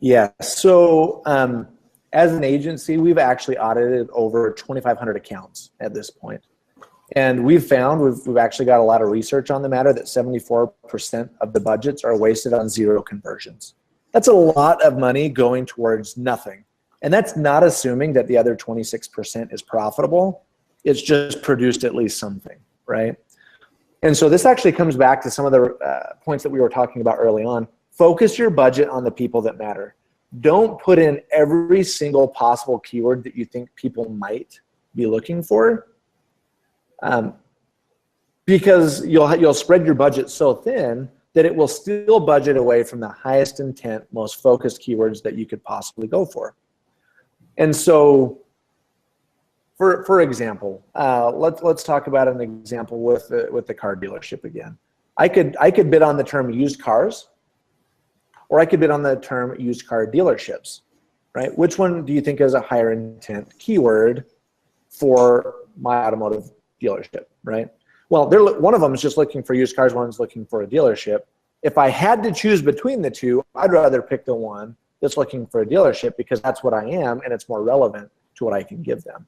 Yeah. So as an agency, we've actually audited over 2,500 accounts at this point. And we've found, we've actually got a lot of research on the matter, that 74% of the budgets are wasted on 0 conversions. That's a lot of money going towards nothing. And that's not assuming that the other 26% is profitable. It's just produced at least something, right? And so this actually comes back to some of the points that we were talking about early on. Focus your budget on the people that matter. Don't put in every single possible keyword that you think people might be looking for. Because you'll spread your budget so thin that it will steal budget away from the highest intent, most focused keywords that you could possibly go for. And so, for example, let's talk about an example with the car dealership again. I could bid on the term used cars, or I could bid on the term used car dealerships, right? Which one do you think is a higher intent keyword for my automotive dealership, right? Well, one of them is just looking for used cars, one's looking for a dealership. If I had to choose between the two, I'd rather pick the one that's looking for a dealership, because that's what I am and it's more relevant to what I can give them.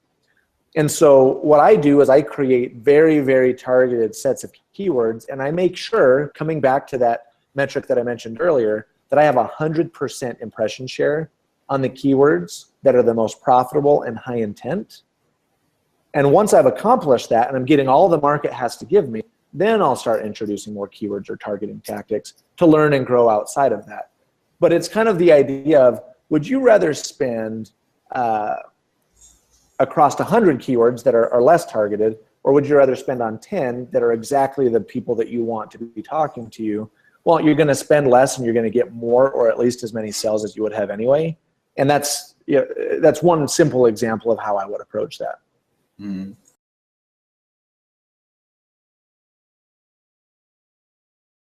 And so what I do is I create very, very targeted sets of keywords, and I make sure, coming back to that metric that I mentioned earlier, that I have 100% impression share on the keywords that are the most profitable and high intent. And once I've accomplished that and I'm getting all the market has to give me, then I'll start introducing more keywords or targeting tactics to learn and grow outside of that. But it's kind of the idea of, would you rather spend across 100 keywords that are less targeted, or would you rather spend on 10 that are exactly the people that you want to be talking to you? Well, you're going to spend less and you're going to get more, or at least as many sales as you would have anyway. And that's one simple example of how I would approach that. Mm.